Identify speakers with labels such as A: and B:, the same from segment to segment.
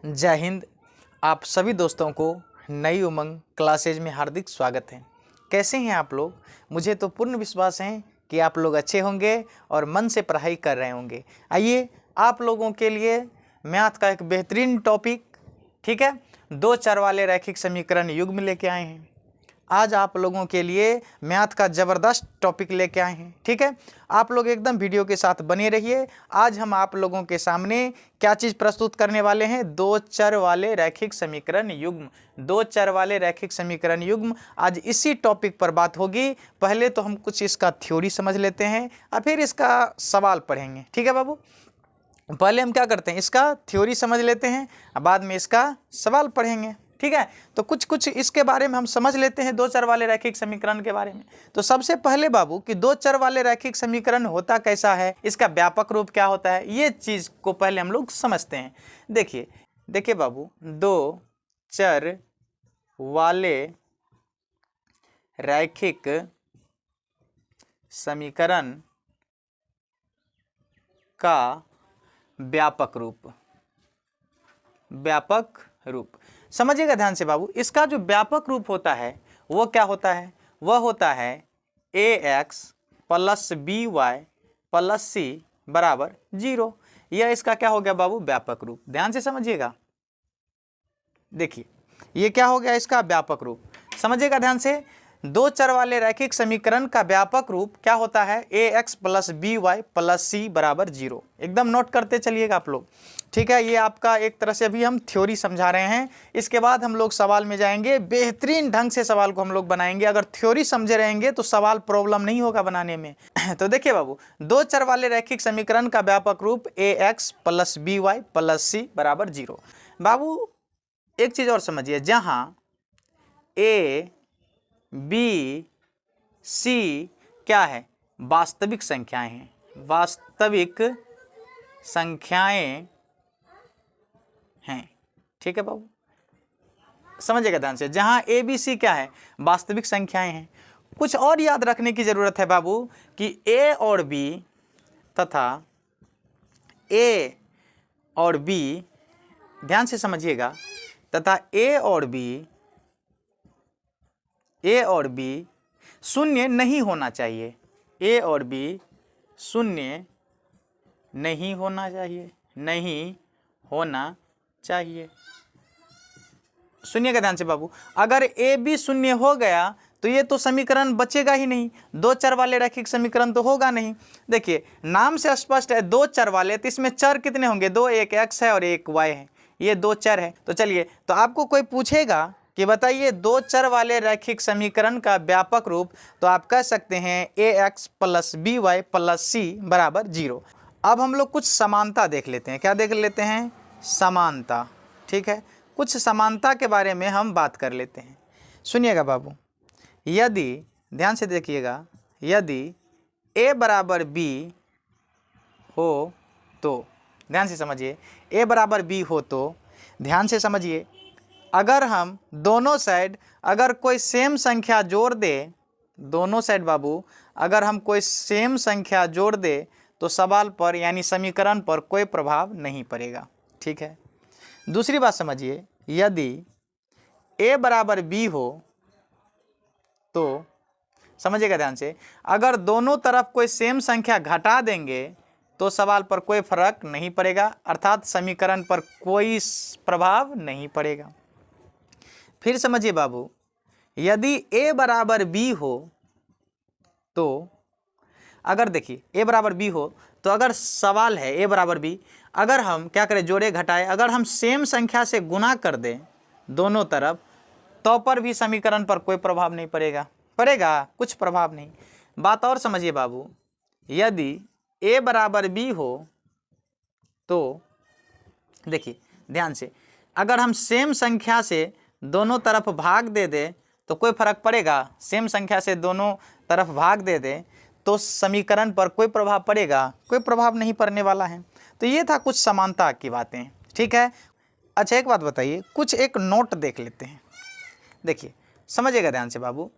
A: जय हिंद। आप सभी दोस्तों को नई उमंग क्लासेज में हार्दिक स्वागत है। कैसे हैं आप लोग? मुझे तो पूर्ण विश्वास है कि आप लोग अच्छे होंगे और मन से पढ़ाई कर रहे होंगे। आइए आप लोगों के लिए मैथ का एक बेहतरीन टॉपिक, ठीक है, दो चर वाले रैखिक समीकरण युग्म लेके आए हैं। आज आप लोगों के लिए मैथ का ज़बरदस्त टॉपिक लेके आए हैं, ठीक है। आप लोग एकदम वीडियो के साथ बने रहिए। आज हम आप लोगों के सामने क्या चीज़ प्रस्तुत करने वाले हैं? दो चर वाले रैखिक समीकरण युग्म। दो चर वाले रैखिक समीकरण युग्म, आज इसी टॉपिक पर बात होगी। पहले तो हम कुछ इसका थ्योरी समझ लेते हैं और फिर इसका सवाल पढ़ेंगे, ठीक है बाबू। पहले हम क्या करते हैं, इसका थ्योरी समझ लेते हैं, बाद में इसका सवाल पढ़ेंगे, ठीक है। तो कुछ इसके बारे में हम समझ लेते हैं, दो चर वाले रैखिक समीकरण के बारे में। तो सबसे पहले बाबू कि दो चर वाले रैखिक समीकरण होता कैसा है, इसका व्यापक रूप क्या होता है, ये चीज़ को पहले हम लोग समझते हैं। देखिए बाबू, दो चर वाले रैखिक समीकरण का व्यापक रूप समझिएगा ध्यान से बाबू। इसका जो व्यापक रूप होता है वो क्या होता है? वह होता है ax plus b y plus c बराबर 0। यह इसका क्या हो गया बाबू? व्यापक रूप। ध्यान से समझिएगा। देखिए ये क्या हो गया? इसका व्यापक रूप। समझिएगा ध्यान से। दो चर वाले रैखिक समीकरण का व्यापक रूप क्या होता है? ax plus b y plus c बराबर 0। एकदम नोट करते चलिएगा आप लोग, ठीक है। ये आपका एक तरह से अभी हम थ्योरी समझा रहे हैं। इसके बाद हम लोग सवाल में जाएंगे। बेहतरीन ढंग से सवाल को हम लोग बनाएंगे। अगर थ्योरी समझे रहेंगे तो सवाल प्रॉब्लम नहीं होगा बनाने में। तो देखिए बाबू, दो चर वाले रैखिक समीकरण का व्यापक रूप ax plus b y plus c बराबर 0। बाबू एक चीज़ और समझिए, जहाँ a बी सी क्या है? वास्तविक संख्याएं हैं। वास्तविक संख्याएं हैं, ठीक है बाबू। समझिएगा ध्यान से। जहां ए बी सी क्या है? वास्तविक संख्याएं हैं। कुछ और याद रखने की जरूरत है बाबू कि ए और बी तथा ए और बी, ध्यान से समझिएगा, तथा ए और बी शून्य नहीं होना चाहिए। ए और बी शून्य नहीं होना चाहिए। सुनिएगा ध्यान से बाबू। अगर ए बी शून्य हो गया तो ये तो समीकरण बचेगा ही नहीं, दो चर वाले रैखिक समीकरण तो होगा नहीं। देखिए नाम से स्पष्ट है दो चर वाले, तो इसमें चर कितने होंगे? दो, एक एक्स है और एक वाई है। ये दो चर है। तो चलिए, तो आपको कोई पूछेगा कि बताइए दो चर वाले रैखिक समीकरण का व्यापक रूप, तो आप कह सकते हैं ax plus b y plus c बराबर 0। अब हम लोग कुछ समानता देख लेते हैं। क्या देख लेते हैं? समानता, ठीक है। कुछ समानता के बारे में हम बात कर लेते हैं। सुनिएगा बाबू, यदि ध्यान से देखिएगा, यदि a बराबर b हो तो, ध्यान से समझिए, a बराबर b हो तो ध्यान से समझिए, अगर हम दोनों साइड अगर कोई सेम संख्या जोड़ दे, दोनों साइड बाबू अगर हम कोई सेम संख्या जोड़ दे तो सवाल पर यानी समीकरण पर कोई प्रभाव नहीं पड़ेगा, ठीक है। दूसरी बात समझिए, यदि a बराबर b हो तो समझिएगा ध्यान से, अगर दोनों तरफ कोई सेम संख्या घटा देंगे तो सवाल पर कोई फर्क नहीं पड़ेगा, अर्थात समीकरण पर कोई प्रभाव नहीं पड़ेगा। फिर समझिए बाबू, यदि a बराबर b हो तो, अगर देखिए a बराबर b हो तो अगर सवाल है a बराबर b, अगर हम क्या करें, जोड़े घटाए, अगर हम सेम संख्या से गुना कर दें दोनों तरफ तो पर भी समीकरण पर कोई प्रभाव नहीं पड़ेगा। कुछ प्रभाव नहीं। बात और समझिए बाबू, यदि a बराबर b हो तो देखिए ध्यान से, अगर हम सेम संख्या से दोनों तरफ भाग दे दें तो कोई फर्क पड़ेगा? सेम संख्या से दोनों तरफ भाग दे दें तो समीकरण पर कोई प्रभाव पड़ेगा? कोई प्रभाव नहीं पड़ने वाला है। तो ये था कुछ समानता की बातें, ठीक है। अच्छा एक बात बताइए, कुछ एक नोट देख लेते हैं। देखिए समझिएगा ध्यान से बाबू,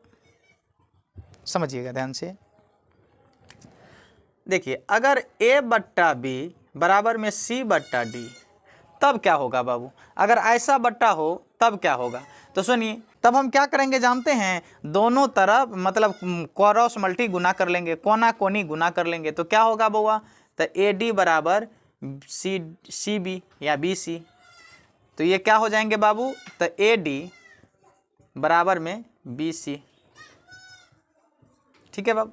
A: समझिएगा ध्यान से। देखिए अगर a बट्टा b बराबर में c बट्टा d, तब क्या होगा बाबू, अगर ऐसा बट्टा हो तब क्या होगा। तो सुनिए, तब हम क्या करेंगे जानते हैं, दोनों तरफ मतलब क्रॉस मल्टी गुना कर लेंगे, कोना कोनी गुना कर लेंगे, तो क्या होगा बउआ, तो AD बराबर CB या BC। तो ये क्या हो जाएंगे बाबू, तो AD बराबर में BC। ठीक है बाबू।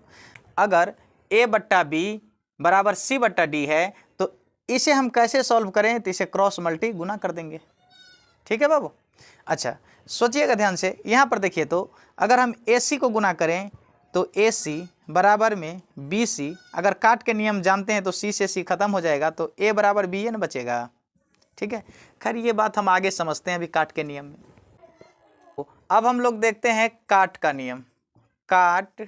A: अगर A/B बराबर C/D है तो इसे हम कैसे सॉल्व करें, तो इसे क्रॉस मल्टी गुना कर देंगे। ठीक है बाबू। अच्छा सोचिएगा ध्यान से, यहाँ पर देखिए, तो अगर हम AC को गुना करें तो AC बराबर में BC, अगर काट के नियम जानते हैं तो C से C खत्म हो जाएगा, तो A बराबर BN बचेगा। ठीक है, खैर ये बात हम आगे समझते हैं अभी काट के नियम में। अब हम लोग देखते हैं काट का नियम। काट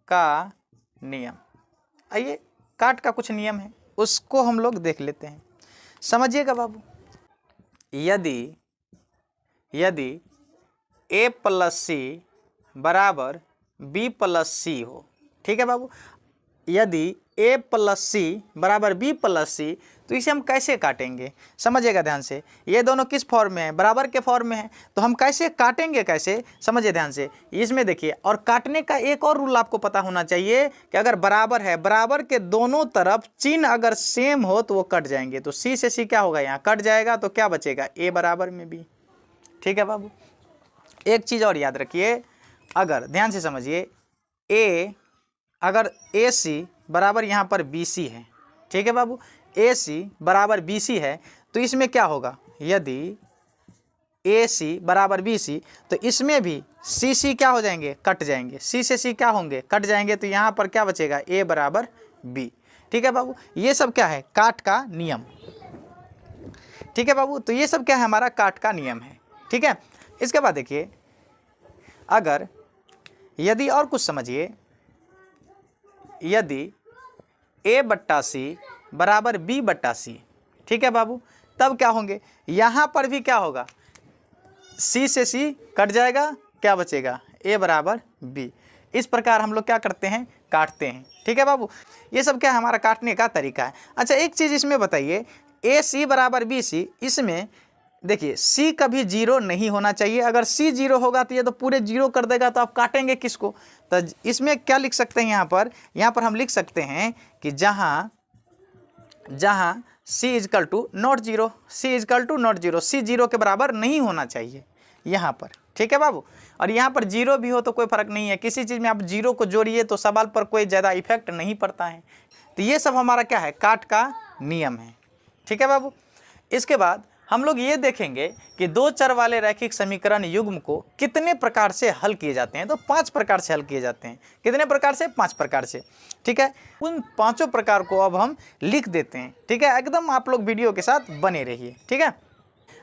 A: का नियम, आइए काट का कुछ नियम है उसको हम लोग देख लेते हैं, समझिएगा बाबू। यदि A+C बराबर B+C हो, ठीक है बाबू, यदि A+C बराबर B+C, तो इसे हम कैसे काटेंगे, समझिएगा ध्यान से। ये दोनों किस फॉर्म में है, बराबर के फॉर्म में है, तो हम कैसे काटेंगे, कैसे समझिए ध्यान से। इसमें देखिए, और काटने का एक और रूल आपको पता होना चाहिए कि अगर बराबर है, बराबर के दोनों तरफ चिन्ह अगर सेम हो तो वो कट जाएंगे। तो C से C क्या होगा, यहाँ कट जाएगा, तो क्या बचेगा, A बराबर में B। ठीक है बाबू। एक चीज़ और याद रखिए, अगर ध्यान से समझिए, अगर AC बराबर यहाँ पर BC है, ठीक है बाबू, AC बराबर BC है, तो इसमें क्या होगा, यदि AC बराबर BC, तो इसमें भी CC क्या हो जाएंगे, कट जाएंगे, C से C क्या होंगे, कट जाएंगे, तो यहाँ पर क्या बचेगा, A बराबर B। ठीक है बाबू, ये सब क्या है, काट का नियम। ठीक है बाबू, तो ये सब क्या है, हमारा काट का नियम है। ठीक है, इसके बाद देखिए, अगर यदि और कुछ समझिए, यदि A/C बराबर B/C, ठीक है बाबू, तब क्या होंगे, यहाँ पर भी क्या होगा, C से C कट जाएगा, क्या बचेगा, A बराबर B। इस प्रकार हम लोग क्या करते हैं, काटते हैं। ठीक है बाबू, ये सब क्या है, हमारा काटने का तरीका है। अच्छा एक चीज़ इसमें बताइए, AC बराबर BC, इसमें देखिए C कभी 0 नहीं होना चाहिए। अगर C 0 होगा तो ये तो पूरे 0 कर देगा, तो आप काटेंगे किसको। तो इसमें क्या लिख सकते हैं, यहाँ पर हम लिख सकते हैं कि जहाँ C equal to not 0, C equal to not 0, C 0 के बराबर नहीं होना चाहिए यहाँ पर। ठीक है बाबू, और यहाँ पर 0 भी हो तो कोई फर्क नहीं है, किसी चीज़ में आप 0 को जोड़िए तो सवाल पर कोई ज़्यादा इफेक्ट नहीं पड़ता है। तो ये सब हमारा क्या है, काट का नियम है। ठीक है बाबू। इसके बाद हम लोग ये देखेंगे कि दो चर वाले रैखिक समीकरण युग्म को कितने प्रकार से हल किए जाते हैं। तो 5 प्रकार से हल किए जाते हैं। कितने प्रकार से, 5 प्रकार से। ठीक है, उन 5 प्रकार को अब हम लिख देते हैं। ठीक है, एकदम आप लोग वीडियो के साथ बने रहिए। ठीक है,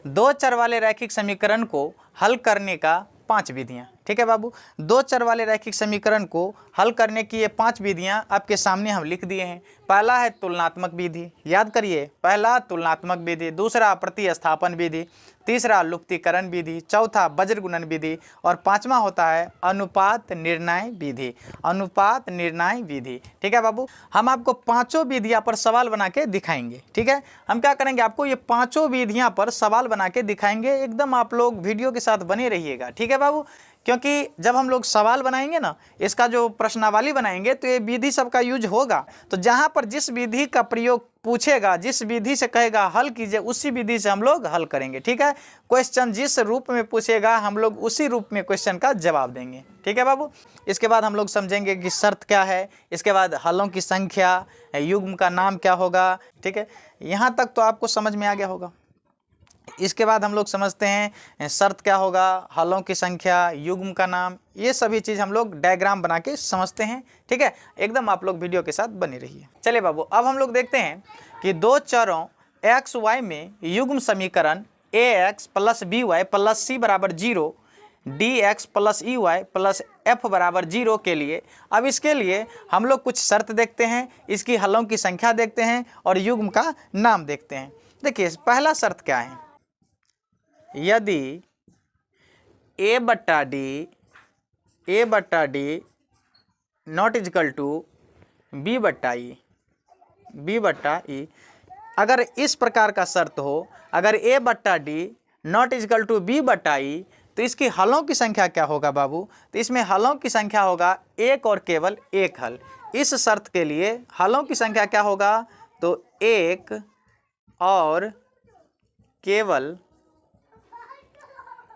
A: दो चर वाले रैखिक समीकरण को हल करने का 5 विधियाँ। ठीक है बाबू, दो चर वाले रैखिक समीकरण को हल करने की ये 5 विधियाँ आपके सामने हम लिख दिए हैं। पहला है तुलनात्मक विधि, याद करिए, पहला तुलनात्मक विधि, दूसरा प्रतिस्थापन विधि, तीसरा लुप्तीकरण विधि, चौथा वज्रगुणन विधि और 5वां होता है अनुपात निर्णय विधि। अनुपात निर्णय विधि। ठीक है बाबू, हम आपको 5 विधियां पर सवाल बना के दिखाएंगे। ठीक है, हम क्या करेंगे, आपको ये 5 विधियां पर सवाल बना के दिखाएंगे। एकदम आप लोग वीडियो के साथ बने रहिएगा। ठीक है बाबू, क्योंकि जब हम लोग सवाल बनाएंगे ना, इसका जो प्रश्नावली बनाएंगे, तो ये विधि सबका यूज होगा। तो जहां पर जिस विधि का प्रयोग पूछेगा, जिस विधि से कहेगा हल कीजिए, उसी विधि से हम लोग हल करेंगे। ठीक है, क्वेश्चन जिस रूप में पूछेगा हम लोग उसी रूप में क्वेश्चन का जवाब देंगे। ठीक है बाबू, इसके बाद हम लोग समझेंगे कि शर्त क्या है, इसके बाद हलों की संख्या, युग्म का नाम क्या होगा। ठीक है, यहाँ तक तो आपको समझ में आ गया होगा। इसके बाद हम लोग समझते हैं शर्त क्या होगा, हलों की संख्या, युग्म का नाम, ये सभी चीज़ हम लोग डायग्राम बना के समझते हैं। ठीक है, एकदम आप लोग वीडियो के साथ बने रहिए। चलिए बाबू, अब हम लोग देखते हैं कि दो चरों एक्स वाई में युग्म समीकरण ax + by + c = 0, dx + ey + f = 0 के लिए, अब इसके लिए हम लोग कुछ शर्त देखते हैं, इसकी हलों की संख्या देखते हैं और युग्म का नाम देखते हैं। देखिए पहला शर्त क्या है, यदि a/d not equal to b/e, अगर इस प्रकार का शर्त हो, अगर a बट्टा D not equal to b बट्टा ई, तो इसकी हलों की संख्या क्या होगा बाबू? तो इसमें हलों की संख्या होगा एक और केवल एक हल। इस शर्त के लिए हलों की संख्या क्या होगा? तो एक और केवल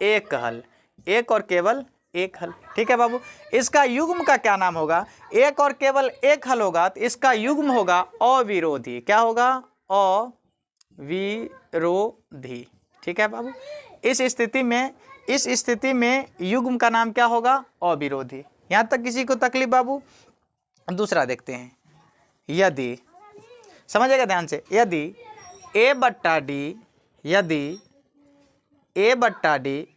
A: एक हल, एक और केवल एक हल। ठीक है बाबू। इसका युग्म का क्या नाम होगा? एक और केवल एक हल होगा तो इसका युग्म होगा अविरोधी। क्या होगा? अविरोधी। ठीक है बाबू। इस स्थिति में युग्म का नाम क्या होगा? अविरोधी। यहाँ तक किसी को तकलीफ बाबू? दूसरा देखते हैं। यदि, समझिएगा ध्यान से, यदि a बट्टा डी, यदि a बट्टा डी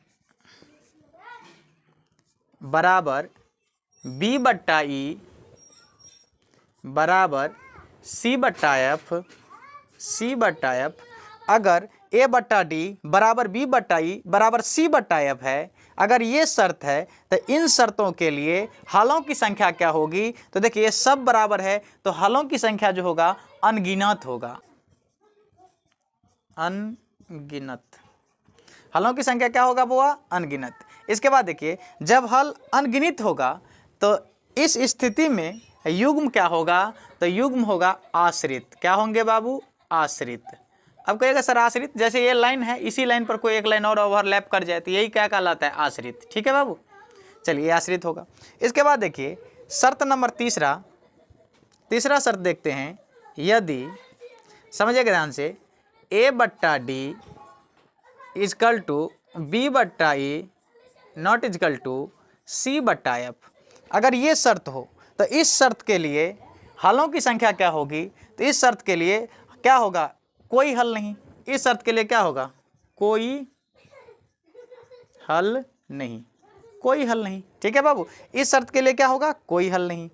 A: बराबर b बट्टा ई बराबर c बट्टा एफ, अगर a बट्टा डी बराबर b बट्टा ई बराबर c बट्टा एफ है, अगर ये शर्त है तो इन शर्तों के लिए हलों की संख्या क्या होगी? तो देखिए ये सब बराबर है तो हलों की संख्या जो होगा अनगिनत होगा। अनगिनत, हलों की संख्या क्या होगा बुआ? अनगिनत। इसके बाद देखिए जब हल अनगिनत होगा तो इस स्थिति में युग्म क्या होगा? तो युग्म होगा आश्रित। क्या होंगे बाबू? आश्रित। अब कहेगा सर आश्रित, जैसे ये लाइन है इसी लाइन पर कोई एक लाइन और ओवरलैप कर जाए तो यही क्या कहलाता है? आश्रित। ठीक है बाबू, चलिए आश्रित होगा। इसके बाद देखिए शर्त नंबर तीसरा शर्त देखते हैं। यदि, समझिएगा ध्यान से, a बट्टा डी इजकल टू b बट्टा ई नॉट इजकल टू c बट्टा एफ, अगर ये शर्त हो तो इस शर्त के लिए हलों की संख्या क्या होगी? तो इस शर्त के लिए क्या होगा? कोई हल नहीं। इस शर्त के लिए क्या होगा? कोई हल नहीं, कोई हल नहीं। ठीक है बाबू, इस शर्त के लिए क्या होगा? कोई हल नहीं।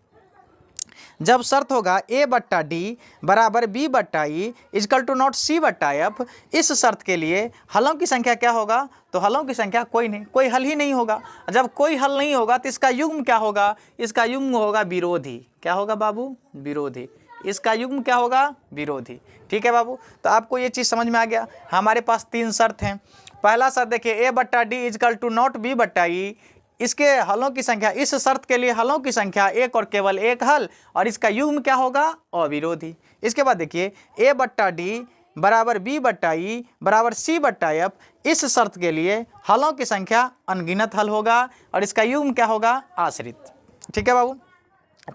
A: जब शर्त होगा a बट्टा डी बराबर b बट्टा ई इजकल टू नॉट c बट्टा एफ, इस शर्त के लिए हलों की संख्या क्या होगा? तो हलों की संख्या कोई नहीं, कोई हल ही नहीं होगा। जब कोई हल नहीं होगा तो इसका युग्म क्या होगा? इसका युग्म होगा विरोधी। क्या होगा बाबू? विरोधी। इसका युग्म क्या होगा? विरोधी। ठीक है बाबू, तो आपको ये चीज़ समझ में आ गया। हमारे पास तीन शर्त हैं। पहला शर्त देखिए a बट्टा D equal to not b बट्टा ई, इसके हलों की संख्या, इस शर्त के लिए हलों की संख्या एक और केवल एक हल और इसका युग्म क्या होगा? अविरोधी। इसके बाद देखिए a बट्टा डी बराबर b बट्टा ई बराबर c बट्टा एफ, इस शर्त के लिए हलों की संख्या अनगिनत हल होगा और इसका युग्म क्या होगा? आश्रित। ठीक है बाबू।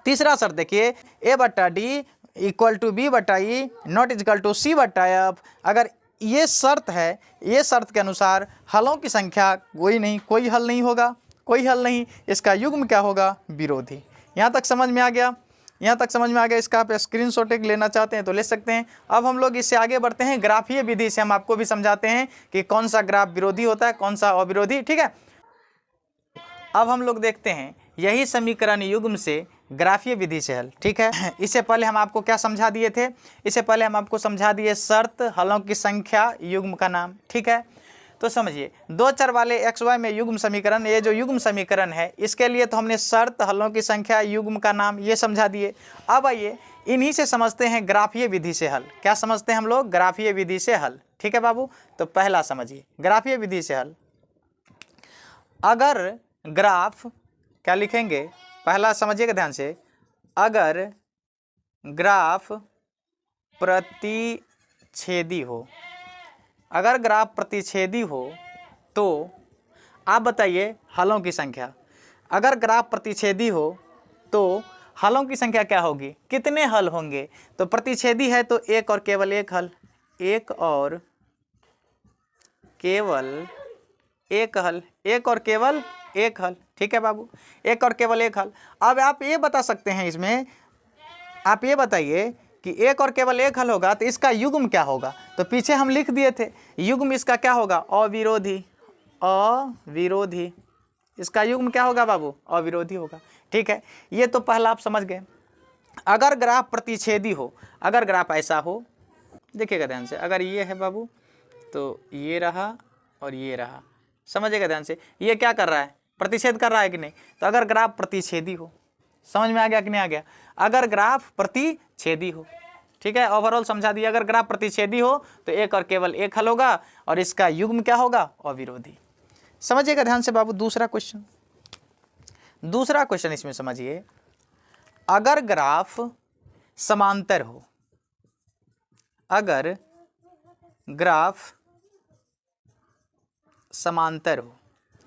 A: तीसरा शर्त देखिए a बट्टा डी इक्वल टू b बट्टा ई नॉट इजकल टू c बट्टा एफ, अगर ये शर्त है, ये शर्त के अनुसार हलों की संख्या कोई नहीं, कोई हल नहीं होगा, कोई हल नहीं, इसका युग्म क्या होगा? विरोधी। यहाँ तक समझ में आ गया? यहाँ तक समझ में आ गया? इसका आप स्क्रीनशॉट एक लेना चाहते हैं तो ले सकते हैं। अब हम लोग इससे आगे बढ़ते हैं, ग्राफीय विधि से हम आपको भी समझाते हैं कि कौन सा ग्राफ विरोधी होता है, कौन सा अविरोधी। ठीक है, अब हम लोग देखते हैं यही समीकरण युग्म से ग्राफीय विधि से हल। ठीक है, इससे पहले हम आपको क्या समझा दिए थे? इससे पहले हम आपको समझा दिए शर्त, हलों की संख्या, युग्म का नाम। ठीक है, तो समझिए दो चर वाले xy में युग्म समीकरण, ये जो युग्म समीकरण है इसके लिए तो हमने शर्त, हलों की संख्या, युग्म का नाम ये समझा दिए। अब आइए इन्हीं से समझते हैं ग्राफीय विधि से हल। क्या समझते हैं हम लोग? ग्राफीय विधि से हल। ठीक है बाबू, तो पहला समझिए ग्राफीय विधि से हल। अगर ग्राफ, क्या लिखेंगे? पहला समझिएगा ध्यान से, अगर ग्राफ प्रतिच्छेदी हो, अगर ग्राफ प्रतिच्छेदी हो तो आप बताइए हलों की संख्या। अगर ग्राफ प्रतिच्छेदी हो तो हलों की संख्या क्या होगी? कितने हल होंगे? तो प्रतिच्छेदी है तो एक और केवल एक हल, एक और केवल एक हल, एक और केवल एक हल। ठीक है बाबू, एक और केवल एक हल। अब आप ये बता सकते हैं, इसमें आप ये बताइए कि एक और केवल एक हल होगा तो इसका युग्म क्या होगा? तो पीछे हम लिख दिए थे, युग्म इसका क्या होगा? अविरोधी। अविरोधी, इसका युग्म क्या होगा बाबू? अविरोधी होगा। ठीक है, ये तो पहला आप समझ गए। अगर ग्राफ प्रतिच्छेदी हो, अगर ग्राफ ऐसा हो, देखिएगा ध्यान से, अगर ये है बाबू तो ये रहा और ये रहा, समझिएगा ध्यान से, ये क्या कर रहा है? प्रतिच्छेद कर रहा है कि नहीं? तो अगर ग्राफ प्रतिच्छेदी हो, समझ में आ गया कि नहीं आ गया? अगर ग्राफ प्रतिच्छेदी हो, ठीक है, ओवरऑल समझा दिया। अगर ग्राफ प्रतिच्छेदी हो तो एक और केवल एक हल होगा और इसका युग्म क्या होगा, अविरोधी। समझिएगा ध्यान से बाबू। दूसरा क्वेश्चन इसमें समझिए, अगर ग्राफ समांतर हो, अगर ग्राफ समांतर हो,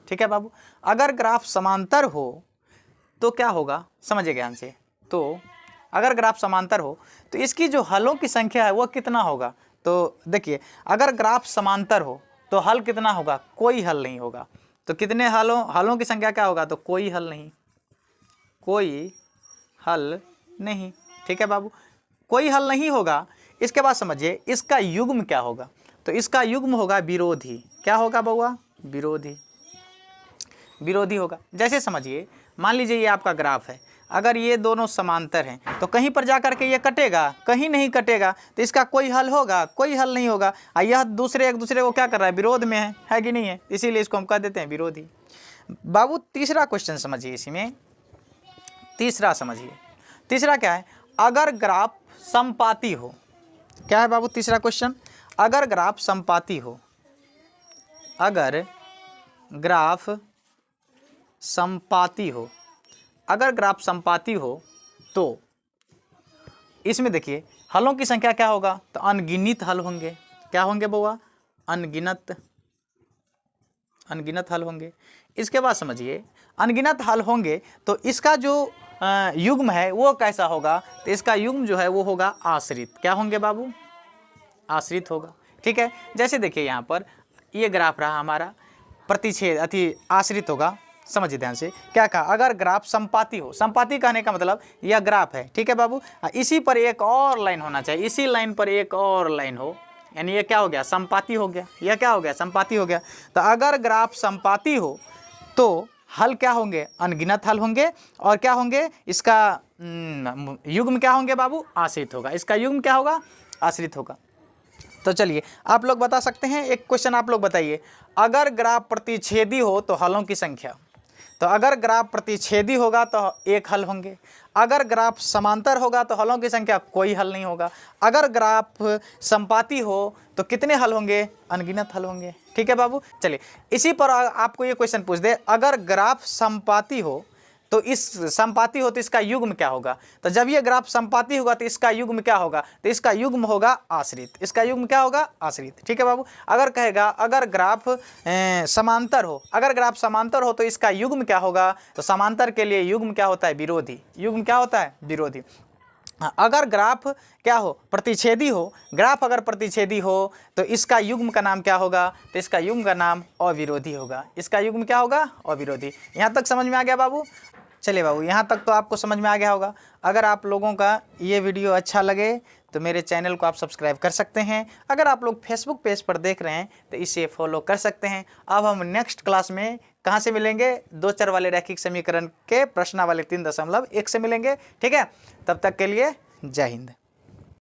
A: ठीक है बाबू, अगर ग्राफ समांतर हो तो क्या होगा, समझिए ध्यान से। तो अगर ग्राफ समांतर हो तो इसकी जो हलों की संख्या है वो कितना होगा। तो देखिए, अगर ग्राफ समांतर हो तो हल कितना होगा, कोई हल नहीं होगा। तो कितने हलों की संख्या क्या होगा, तो कोई हल नहीं, कोई हल नहीं, ठीक है बाबू, कोई हल नहीं होगा। इसके बाद समझिए इसका युग्म क्या होगा, तो इसका युग्म होगा विरोधी। क्या होगा बउआ, विरोधी, विरोधी होगा। जैसे समझिए, मान लीजिए ये आपका ग्राफ है, अगर ये दोनों समांतर हैं तो कहीं पर जाकर के ये कटेगा, कहीं नहीं कटेगा, तो इसका कोई हल होगा, कोई हल नहीं होगा। यह एक दूसरे को क्या कर रहा है, विरोध में है कि नहीं है, इसीलिए इसको हम कह देते हैं विरोधी। बाबू तीसरा क्वेश्चन समझिए, इसमें तीसरा समझिए, तीसरा क्या है, अगर ग्राफ समपाती हो। क्या है बाबू तीसरा क्वेश्चन, अगर ग्राफ समपाती हो, अगर ग्राफ समपाती हो, अगर ग्राफ समपाती हो तो इसमें देखिए हलों की संख्या क्या होगा, तो अनगिनत हल होंगे। क्या होंगे बउआ, अनगिनत हल होंगे। इसके बाद समझिए अनगिनत हल होंगे तो इसका जो युग्म है वो कैसा होगा, तो इसका युग्म जो है वो होगा आश्रित। क्या होंगे बाबू, आश्रित होगा। ठीक है, जैसे देखिए यहाँ पर ये ग्राफ रहा हमारा, प्रतिच्छेद आश्रित होगा। समझिए ध्यान से, क्या कहा, अगर ग्राफ समपाती हो, समपाती कहने का मतलब यह ग्राफ है, ठीक है बाबू, इसी पर एक और लाइन होना चाहिए, इसी लाइन पर एक और लाइन हो, यानी ये क्या हो गया, समपाती हो गया, यह क्या हो गया, समपाती हो गया। तो अगर ग्राफ समपाती हो तो हल क्या होंगे, अनगिनत हल होंगे, और क्या होंगे, इसका युग्म क्या होंगे बाबू, आश्रित होगा, इसका युग्म क्या होगा, आश्रित होगा। तो चलिए आप लोग बता सकते हैं, एक क्वेश्चन आप लोग बताइए, अगर ग्राफ प्रतिच्छेदी हो तो हलों की संख्या, तो अगर ग्राफ प्रतिच्छेदी होगा तो एक हल होंगे, अगर ग्राफ समांतर होगा तो हलों की संख्या कोई हल नहीं होगा, अगर ग्राफ समपाती हो तो कितने हल होंगे, अनगिनत हल होंगे। ठीक है बाबू, चलिए इसी पर आपको ये क्वेश्चन पूछ दे, अगर ग्राफ समपाती हो तो इस समपाती हो तो इसका युग्म क्या होगा, तो जब ये ग्राफ समपाती होगा तो इसका युग्म क्या होगा, तो इसका युग्म होगा आश्रित, इसका युग्म क्या होगा, आश्रित। ठीक है बाबू, अगर कहेगा अगर ग्राफ समांतर हो, अगर ग्राफ समांतर हो तो इसका युग्म क्या होगा, तो समांतर के लिए युग्म क्या होता है, विरोधी, युग्म क्या होता है, विरोधी। अगर ग्राफ क्या हो, प्रतिच्छेदी हो, ग्राफ अगर प्रतिच्छेदी हो तो इसका युग्म का नाम क्या होगा, तो इसका युग्म का नाम अविरोधी होगा, इसका युग्म क्या होगा, अविरोधी। यहाँ तक समझ में आ गया बाबू। चलिए बाबू, यहाँ तक तो आपको समझ में आ गया होगा। अगर आप लोगों का ये वीडियो अच्छा लगे तो मेरे चैनल को आप सब्सक्राइब कर सकते हैं। अगर आप लोग फेसबुक पेज पर देख रहे हैं तो इसे फॉलो कर सकते हैं। अब हम नेक्स्ट क्लास में कहाँ से मिलेंगे, 2 चर वाले रैखिक समीकरण के प्रश्नावली 3.1 से मिलेंगे। ठीक है, तब तक के लिए जय हिंद।